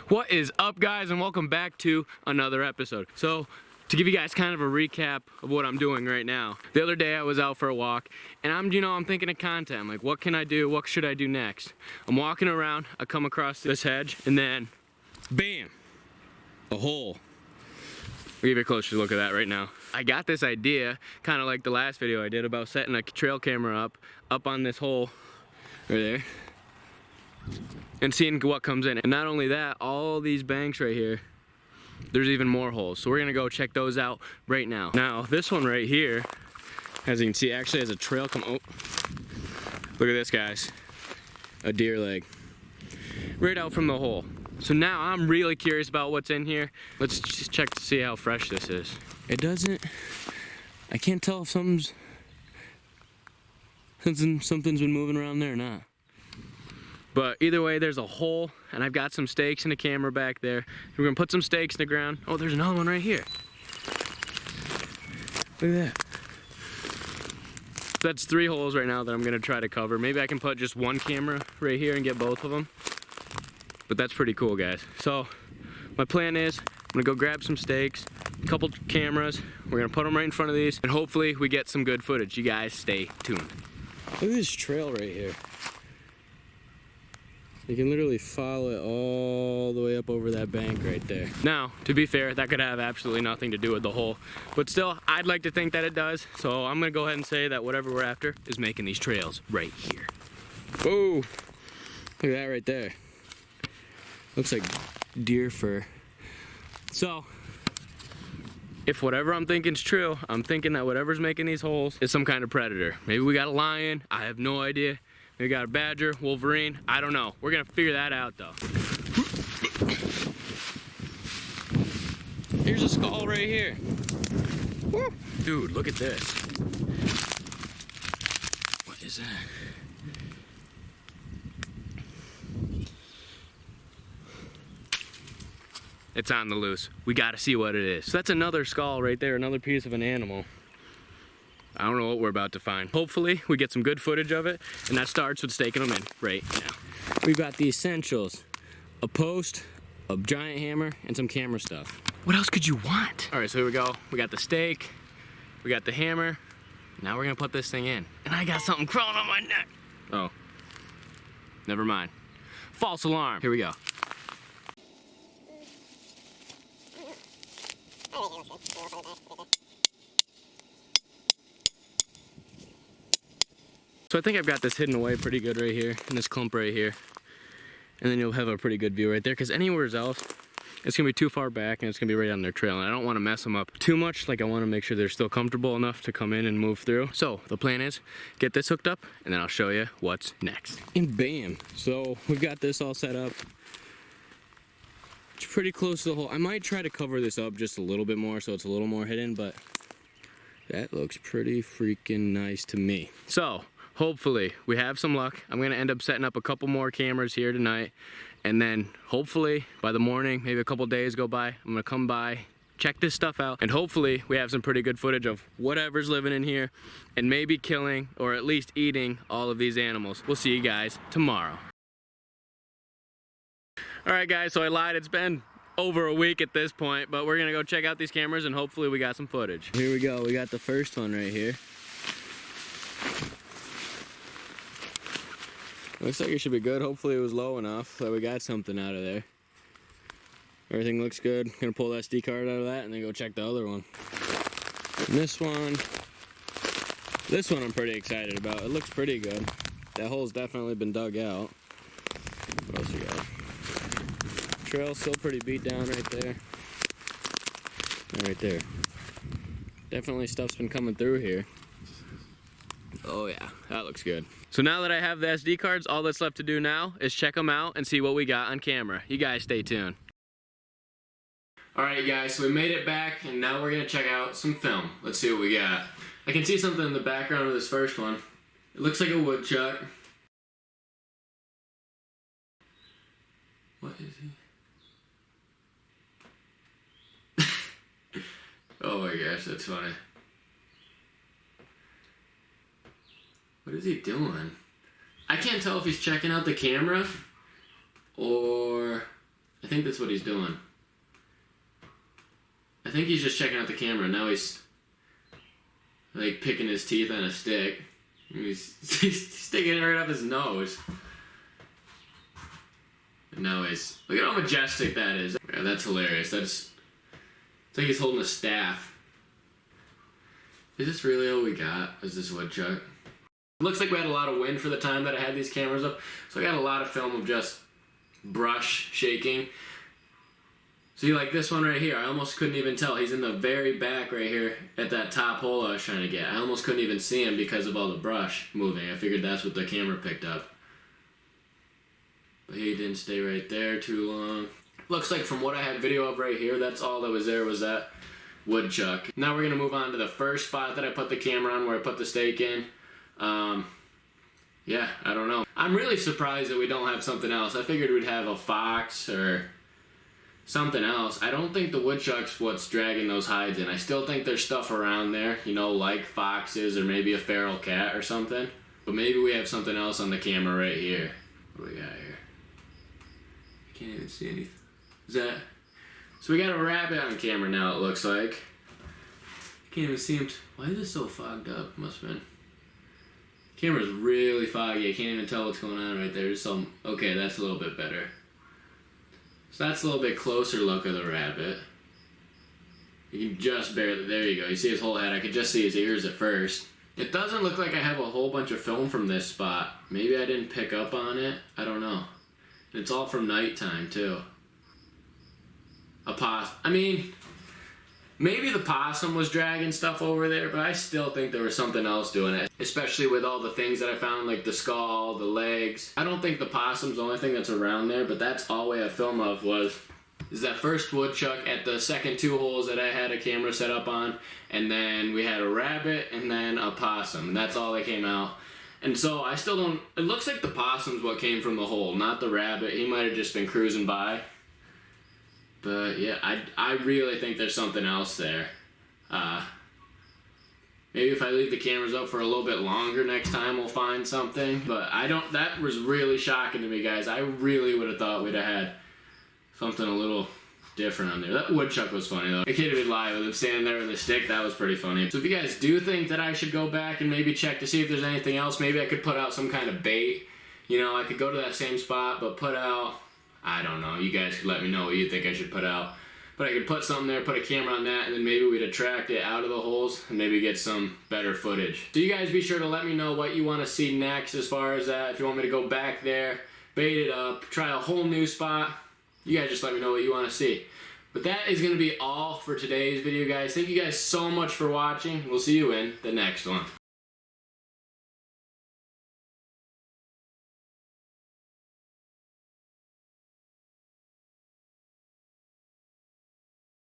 What is up, guys, and welcome back to another episode. So, to give you guys kind of a recap of what I'm doing right now. The other day I was out for a walk, and I'm thinking of content. I'm like, what can I do? What should I do next? I'm walking around, I come across this hedge, and then, bam, a hole. I'll give you a closer look at that right now. I got this idea, kind of like the last video I did about setting a trail camera up on this hole right there, and seeing what comes in. And not only that, all these banks right here, there's even more holes. So we're gonna go check those out right now. Now, this one right here, as you can see, actually has a trail come, oh, look at this, guys. A deer leg, right out from the hole. So now I'm really curious about what's in here. Let's just check to see how fresh this is. I can't tell if something's been moving around there or not. But either way, there's a hole, and I've got some stakes and a camera back there. We're gonna put some stakes in the ground. Oh, there's another one right here. Look at that. So that's 3 holes right now that I'm gonna try to cover. Maybe I can put just one camera right here and get both of them. But that's pretty cool, guys. So my plan is I'm gonna go grab some stakes, a couple cameras. We're gonna put them right in front of these, and hopefully we get some good footage. You guys stay tuned. Look at this trail right here. You can literally follow it all the way up over that bank right there. Now, to be fair, that could have absolutely nothing to do with the hole, but still, I'd like to think that it does. So I'm gonna go ahead and say that whatever we're after is making these trails right here. Whoa, look at that right there. Looks like deer fur. So, if whatever I'm thinking is true, I'm thinking that whatever's making these holes is some kind of predator. Maybe we got a lion, I have no idea. We got a badger, wolverine, I don't know. We're gonna figure that out though. Here's a skull right here. Woo. Dude, look at this. What is that? It's on the loose. We gotta see what it is. So that's another skull right there, another piece of an animal. I don't know what we're about to find. Hopefully, we get some good footage of it, and that starts with staking them in right now. We've got the essentials: a post, a giant hammer, and some camera stuff. What else could you want? All right, so here we go. We got the stake, we got the hammer. Now we're gonna put this thing in. And I got something crawling on my neck. Oh, never mind. False alarm. Here we go. So I think I've got this hidden away pretty good right here, in this clump right here. And then you'll have a pretty good view right there, because anywhere else, it's gonna be too far back and it's gonna be right on their trail. And I don't wanna mess them up too much. Like, I wanna make sure they're still comfortable enough to come in and move through. So the plan is, get this hooked up, and then I'll show you what's next. And bam, so we've got this all set up. It's pretty close to the hole. I might try to cover this up just a little bit more so it's a little more hidden, but that looks pretty freaking nice to me. So, hopefully, we have some luck. I'm gonna end up setting up a couple more cameras here tonight, and then hopefully by the morning, maybe a couple days go by, I'm gonna come by, check this stuff out, and hopefully we have some pretty good footage of whatever's living in here, and maybe killing, or at least eating, all of these animals. We'll see you guys tomorrow. All right, guys, so I lied. It's been over a week at this point, but we're gonna go check out these cameras and hopefully we got some footage. Here we go. We got the first one right here. Looks like it should be good. Hopefully it was low enough that we got something out of there. Everything looks good. Gonna pull the SD card out of that and then go check the other one. And this one I'm pretty excited about. It looks pretty good. That hole's definitely been dug out. What else we got? Trail's still pretty beat down right there. And right there. Definitely stuff's been coming through here. Oh yeah, that looks good. So now that I have the SD cards, all that's left to do now is check them out and see what we got on camera. You guys stay tuned. Alright guys, so we made it back and now we're gonna check out some film. Let's see what we got. I can see something in the background of this first one. It looks like a woodchuck. What is he? Oh my gosh, that's funny. What is he doing? I can't tell if he's checking out the camera or I think that's what he's doing. I think he's just checking out the camera. Now he's like picking his teeth on a stick. He's sticking it right up his nose. And now he's, look at how majestic that is. Yeah, that's hilarious. It's like he's holding a staff. Is this really all we got? Is this woodchuck? It looks like we had a lot of wind for the time that I had these cameras up. So I got a lot of film of just brush shaking. See, like this one right here, I almost couldn't even tell. He's in the very back right here at that top hole I was trying to get. I almost couldn't even see him because of all the brush moving. I figured that's what the camera picked up. But he didn't stay right there too long. Looks like from what I had video of right here, that's all that was there was that woodchuck. Now we're going to move on to the first spot that I put the camera on where I put the stake in. Yeah, I don't know. I'm really surprised that we don't have something else. I figured we'd have a fox or something else. I don't think the woodchuck's what's dragging those hides in. I still think there's stuff around there, you know, like foxes or maybe a feral cat or something. But maybe we have something else on the camera right here. What do we got here? I can't even see anything. Is that... So we got a rabbit on camera now, it looks like. I can't even see him. Why is this so fogged up? Must have been. Camera's really foggy. I can't even tell what's going on right there. There's some... Okay, that's a little bit better. So that's a little bit closer look of the rabbit. You can just barely... There you go. You see his whole head. I could just see his ears at first. It doesn't look like I have a whole bunch of film from this spot. Maybe I didn't pick up on it. I don't know. It's all from nighttime, too. I mean... Maybe the possum was dragging stuff over there, but I still think there was something else doing it. Especially with all the things that I found, like the skull, the legs. I don't think the possum's the only thing that's around there, but that's all we have film of is that first woodchuck at the second two holes that I had a camera set up on. And then we had a rabbit and then a possum. And that's all that came out. And so I still don't... It looks like the possum's what came from the hole, not the rabbit. He might have just been cruising by. But yeah, I really think there's something else there. Maybe if I leave the cameras up for a little bit longer next time we'll find something. But that was really shocking to me, guys. I really would have thought we'd have had something a little different on there. That woodchuck was funny though. I can't even lie, with him standing there with a stick, that was pretty funny. So if you guys do think that I should go back and maybe check to see if there's anything else, maybe I could put out some kind of bait. You know, I could go to that same spot, but put out... I don't know. You guys could let me know what you think I should put out. But I could put something there, put a camera on that, and then maybe we'd attract it out of the holes and maybe get some better footage. So you guys be sure to let me know what you want to see next as far as that. If you want me to go back there, bait it up, try a whole new spot, you guys just let me know what you want to see. But that is going to be all for today's video, guys. Thank you guys so much for watching. We'll see you in the next one.